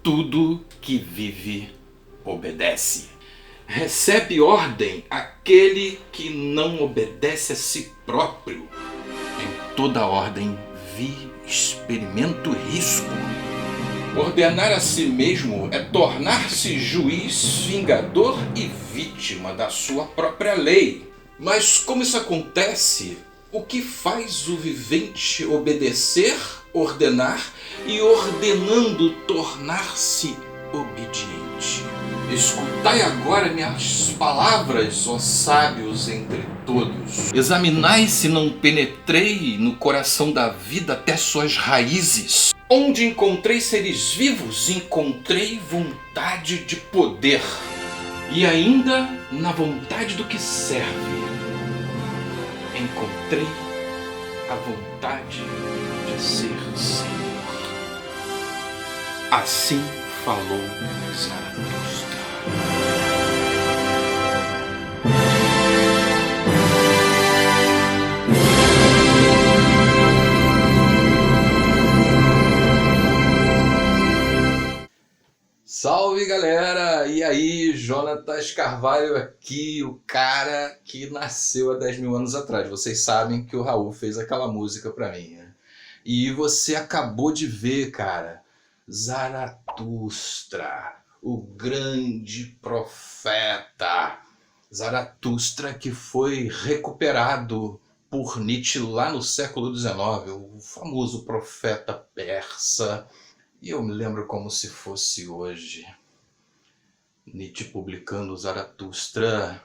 Tudo que vive obedece. Recebe ordem aquele que não obedece a si próprio. Em toda ordem vi, experimento risco. Ordenar a si mesmo é tornar-se juiz, vingador e vítima da sua própria lei. Mas como isso acontece? O que faz o vivente obedecer, ordenar e, ordenando, tornar-se obediente? Escutai agora minhas palavras, ó sábios entre todos. Examinai se não penetrei no coração da vida até suas raízes. Onde encontrei seres vivos, encontrei vontade de poder. E ainda na vontade do que serve, encontrei a vontade de ser Senhor. Assim falou Zaratustra. Salve galera! E aí, Jonatas Carvalho aqui, o cara que nasceu há 10 mil anos atrás. Vocês sabem que o Raul fez aquela música pra mim, né? E você acabou de ver, cara, Zaratustra, o grande profeta. Zaratustra que foi recuperado por Nietzsche lá no século XIX, o famoso profeta persa. E eu me lembro como se fosse hoje, Nietzsche publicando Zaratustra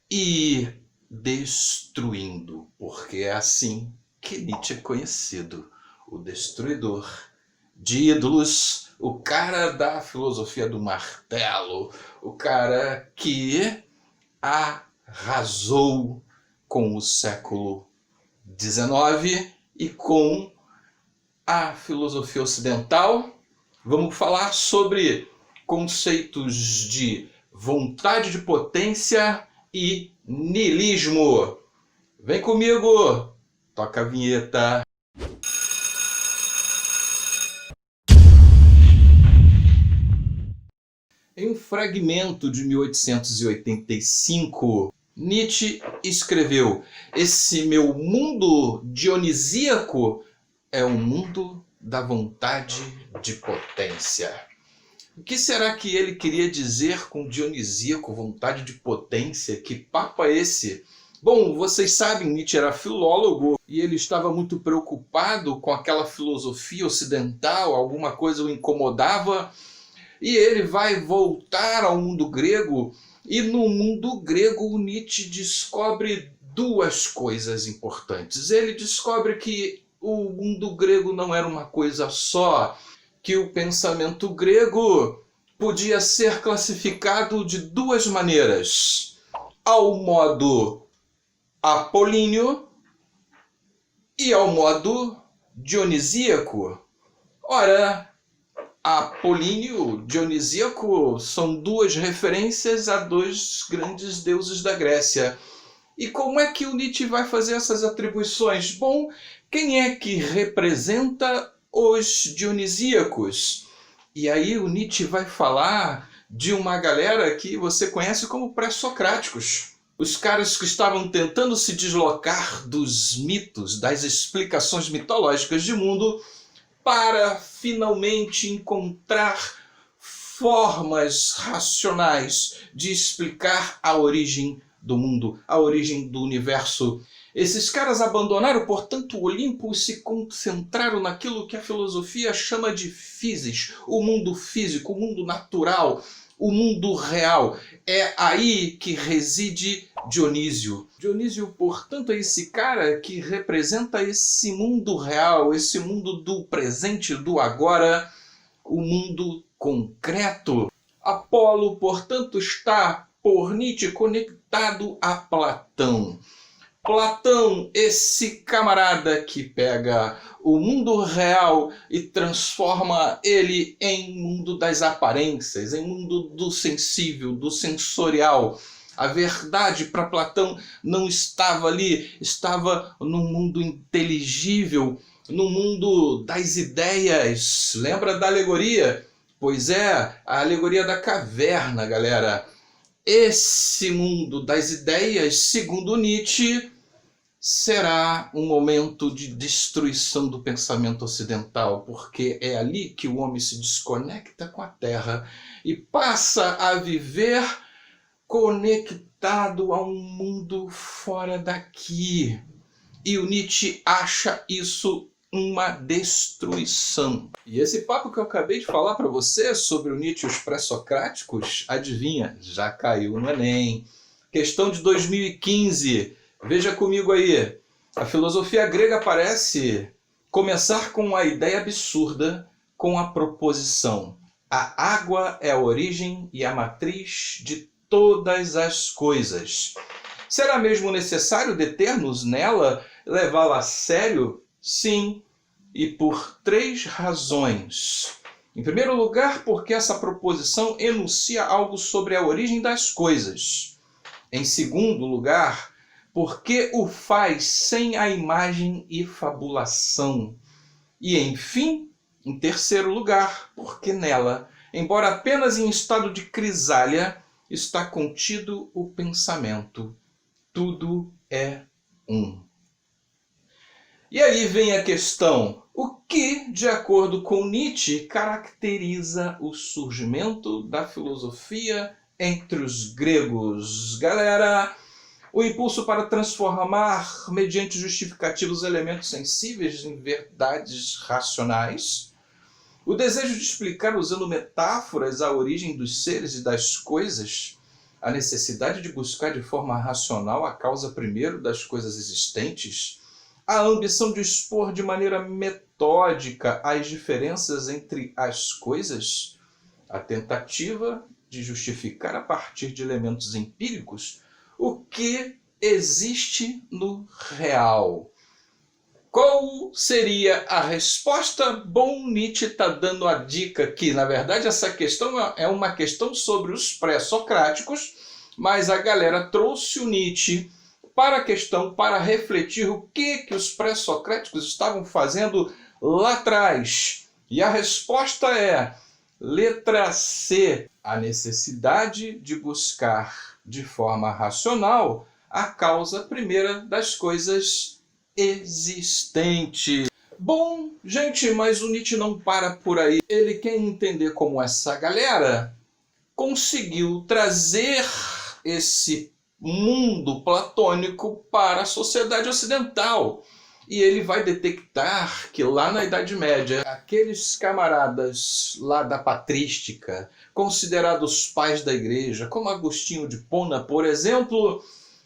e destruindo, porque é assim que Nietzsche é conhecido, o destruidor de ídolos, o cara da filosofia do martelo, o cara que arrasou com o século XIX e com a filosofia ocidental. Vamos falar sobre conceitos de vontade de potência e niilismo. Vem comigo, toca a vinheta. Em um fragmento de 1885, Nietzsche escreveu: "Esse meu mundo dionisíaco é o mundo da vontade de potência." O que será que ele queria dizer com dionisíaco, vontade de potência? Que papo é esse? Bom, vocês sabem, Nietzsche era filólogo e ele estava muito preocupado com aquela filosofia ocidental, alguma coisa o incomodava, e ele vai voltar ao mundo grego, e no mundo grego o Nietzsche descobre duas coisas importantes. Ele descobre que o mundo grego não era uma coisa só, que o pensamento grego podia ser classificado de duas maneiras: ao modo apolíneo e ao modo dionisíaco. Ora, apolíneo, dionisíaco são duas referências a dois grandes deuses da Grécia. E como é que o Nietzsche vai fazer essas atribuições? Bom, quem é que representa os dionisíacos? E aí o Nietzsche vai falar de uma galera que você conhece como pré-socráticos. Os caras que estavam tentando se deslocar dos mitos, das explicações mitológicas de mundo, para finalmente encontrar formas racionais de explicar a origem do mundo, a origem do universo. Esses caras abandonaram, portanto, o Olimpo e se concentraram naquilo que a filosofia chama de physis, o mundo físico, o mundo natural, o mundo real. É aí que reside Dionísio. Dionísio, portanto, é esse cara que representa esse mundo real, esse mundo do presente, do agora, o mundo concreto. Apolo, portanto, está por Nietzsche conectado a Platão. Platão, esse camarada que pega o mundo real e transforma ele em mundo das aparências, em mundo do sensível, do sensorial. A verdade para Platão não estava ali, estava num mundo inteligível, no mundo das ideias. Lembra da alegoria? Pois é, a alegoria da caverna, galera. Esse mundo das ideias, segundo Nietzsche, será um momento de destruição do pensamento ocidental, porque é ali que o homem se desconecta com a Terra e passa a viver conectado a um mundo fora daqui. E o Nietzsche acha isso uma destruição. E esse papo que eu acabei de falar para você sobre o Nietzsche e os pré-socráticos, adivinha, já caiu no Enem. Questão de 2015. Veja comigo aí. A filosofia grega parece começar com uma ideia absurda, com a proposição: a água é a origem e a matriz de todas as coisas. Será mesmo necessário deter-nos nela, levá-la a sério? Sim, e por 3 razões. Em primeiro lugar, porque essa proposição enuncia algo sobre a origem das coisas. Em segundo lugar, porque o faz sem a imagem e fabulação. E, enfim, em terceiro lugar, porque nela, embora apenas em estado de crisália, está contido o pensamento. Tudo é um. E aí vem a questão: o que, de acordo com Nietzsche, caracteriza o surgimento da filosofia entre os gregos? Galera, o impulso para transformar, mediante justificativos, elementos sensíveis em verdades racionais, o desejo de explicar usando metáforas a origem dos seres e das coisas, a necessidade de buscar de forma racional a causa primeiro das coisas existentes, a ambição de expor de maneira metódica as diferenças entre as coisas, a tentativa de justificar a partir de elementos empíricos o que existe no real. Qual seria a resposta? Bom, Nietzsche está dando a dica que, na verdade, essa questão é uma questão sobre os pré-socráticos, mas a galera trouxe o Nietzsche para a questão, para refletir o que os pré-socráticos estavam fazendo lá atrás. E a resposta é, letra C, a necessidade de buscar de forma racional a causa primeira das coisas existentes. Bom, gente, mas o Nietzsche não para por aí. Ele quer entender como essa galera conseguiu trazer esse mundo platônico para a sociedade ocidental. E ele vai detectar que lá na Idade Média, aqueles camaradas lá da patrística, considerados pais da igreja, como Agostinho de Hipona, por exemplo,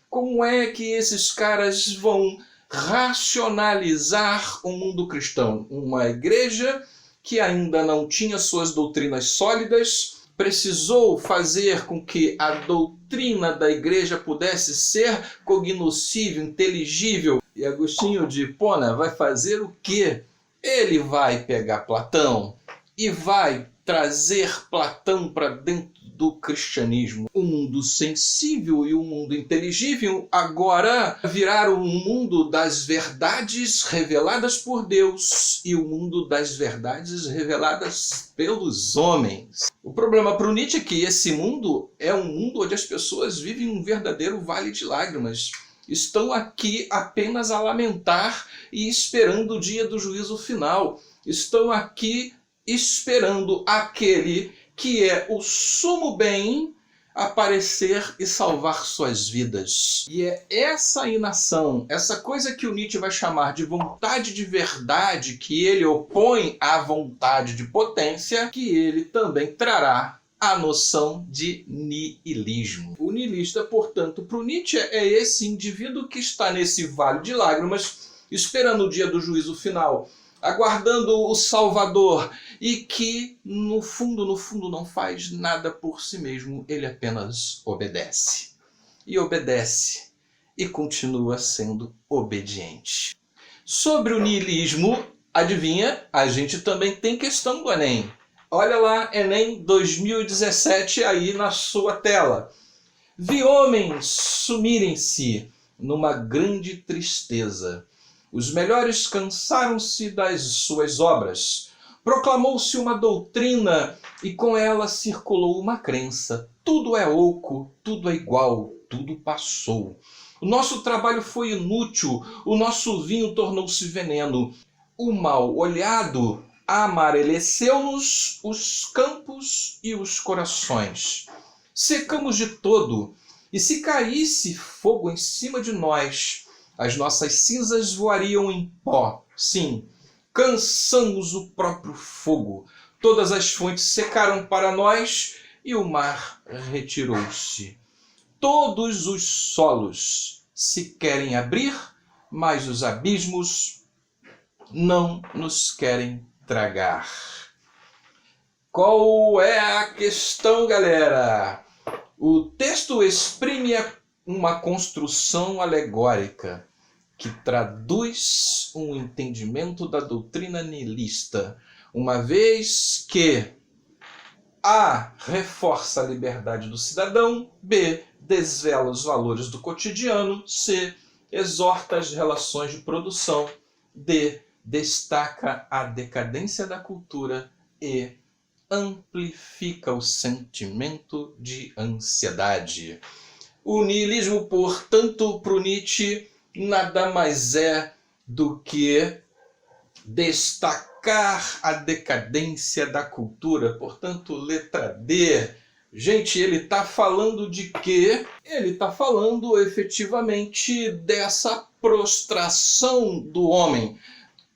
como é que esses caras vão racionalizar o mundo cristão? Uma igreja que ainda não tinha suas doutrinas sólidas, precisou fazer com que a doutrina da igreja pudesse ser cognoscível, inteligível. E Agostinho de Hipona vai fazer o quê? Ele vai pegar Platão e vai trazer Platão para dentro do cristianismo. O mundo sensível e o mundo inteligível agora viraram um mundo das verdades reveladas por Deus e o mundo das verdades reveladas pelos homens. O problema para o Nietzsche é que esse mundo é um mundo onde as pessoas vivem um verdadeiro vale de lágrimas. Estão aqui apenas a lamentar e esperando o dia do juízo final. Estão aqui esperando aquele que é o sumo bem aparecer e salvar suas vidas. E é essa inação, essa coisa que o Nietzsche vai chamar de vontade de verdade, que ele opõe à vontade de potência, que ele também trará a noção de niilismo. O niilista, portanto, para o Nietzsche é esse indivíduo que está nesse vale de lágrimas, esperando o dia do juízo final, aguardando o Salvador, e que no fundo não faz nada por si mesmo, ele apenas obedece. E obedece e continua sendo obediente. Sobre o niilismo, adivinha, a gente também tem questão do Enem. Olha lá, Enem 2017 aí na sua tela. Vi homens sumirem-se numa grande tristeza. Os melhores cansaram-se das suas obras. Proclamou-se uma doutrina e com ela circulou uma crença. Tudo é oco, tudo é igual, tudo passou. O nosso trabalho foi inútil, o nosso vinho tornou-se veneno. O mal olhado amareleceu-nos os campos e os corações. Secamos de todo, e se caísse fogo em cima de nós, as nossas cinzas voariam em pó. Sim, cansamos o próprio fogo. Todas as fontes secaram para nós e o mar retirou-se. Todos os solos se querem abrir, mas os abismos não nos querem tragar. Qual é a questão, galera? O texto exprime uma construção alegórica que traduz um entendimento da doutrina nihilista, uma vez que A. reforça a liberdade do cidadão, B. desvela os valores do cotidiano, C. exorta as relações de produção, D. destaca a decadência da cultura e amplifica o sentimento de ansiedade. O niilismo, portanto, para o Nietzsche, nada mais é do que destacar a decadência da cultura. Portanto, letra D. Gente, ele está falando de quê? Ele está falando efetivamente dessa prostração do homem.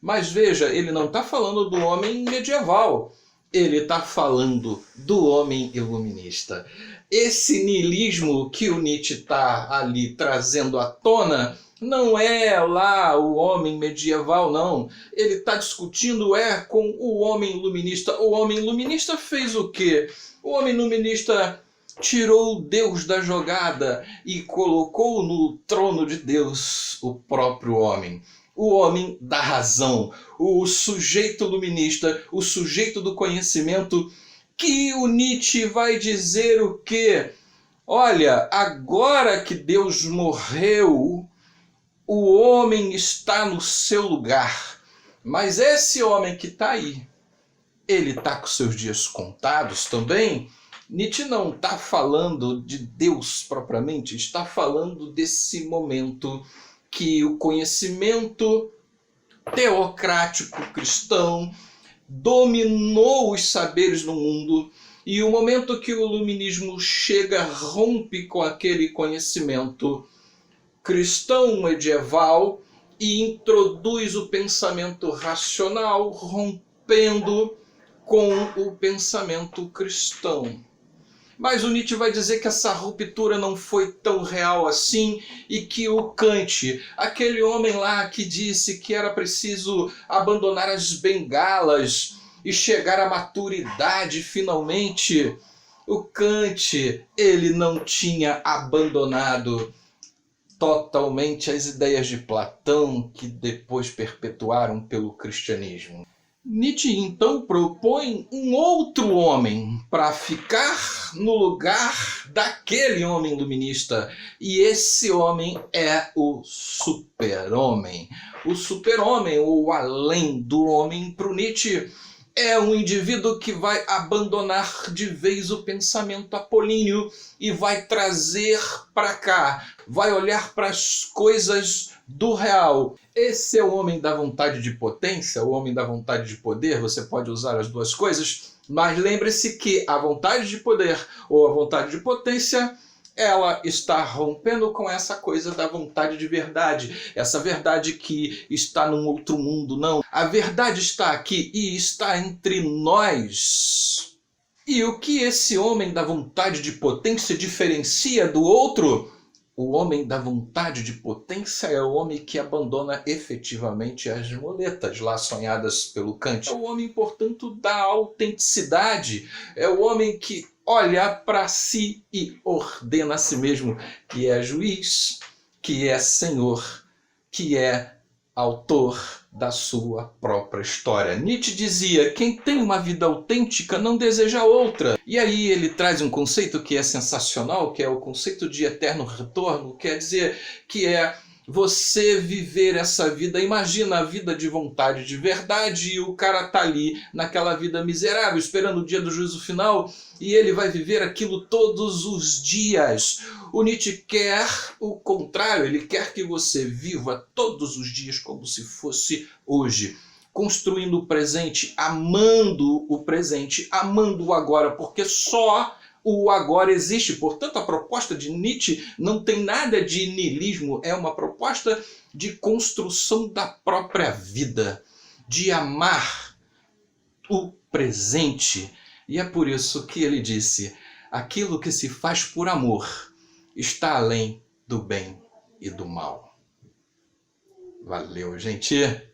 Mas veja, ele não está falando do homem medieval. Ele está falando do homem iluminista. Esse niilismo que o Nietzsche está ali trazendo à tona não é lá o homem medieval, não. Ele está discutindo com o homem iluminista. O homem iluminista fez o quê? O homem iluminista tirou Deus da jogada e colocou no trono de Deus o próprio homem. O homem da razão, o sujeito iluminista, o sujeito do conhecimento, que o Nietzsche vai dizer o quê? Olha, agora que Deus morreu, o homem está no seu lugar. Mas esse homem que está aí, ele está com seus dias contados também? Nietzsche não está falando de Deus propriamente, está falando desse momento que o conhecimento teocrático cristão dominou os saberes no mundo, e o momento que o iluminismo chega, rompe com aquele conhecimento cristão medieval e introduz o pensamento racional, rompendo com o pensamento cristão. Mas o Nietzsche vai dizer que essa ruptura não foi tão real assim e que o Kant, aquele homem lá que disse que era preciso abandonar as bengalas e chegar à maturidade finalmente, o Kant, ele não tinha abandonado totalmente as ideias de Platão que depois perpetuaram pelo cristianismo. Nietzsche então propõe um outro homem para ficar no lugar daquele homem iluminista, e esse homem é o super-homem. O super-homem, ou além do homem, para o Nietzsche, é um indivíduo que vai abandonar de vez o pensamento apolíneo e vai trazer para cá, vai olhar para as coisas do real. Esse é o homem da vontade de potência, o homem da vontade de poder. Você pode usar as duas coisas, mas lembre-se que a vontade de poder ou a vontade de potência, ela está rompendo com essa coisa da vontade de verdade, essa verdade que está num outro mundo. Não, a verdade está aqui e está entre nós. E o que esse homem da vontade de potência diferencia do outro? O homem da vontade de potência é o homem que abandona efetivamente as muletas lá sonhadas pelo Kant. É o homem, portanto, da autenticidade. É o homem que olha para si e ordena a si mesmo, que é juiz, que é senhor, que é autor da sua própria história. Nietzsche dizia: quem tem uma vida autêntica não deseja outra. E aí ele traz um conceito que é sensacional, que é o conceito de eterno retorno, quer dizer que é você viver essa vida. Imagina a vida de vontade de verdade e o cara tá ali naquela vida miserável, esperando o dia do juízo final, e ele vai viver aquilo todos os dias. O Nietzsche quer o contrário, ele quer que você viva todos os dias como se fosse hoje, construindo o presente, amando o agora, porque só o agora existe. Portanto, a proposta de Nietzsche não tem nada de niilismo, é uma proposta de construção da própria vida, de amar o presente. E é por isso que ele disse: aquilo que se faz por amor está além do bem e do mal. Valeu, gente!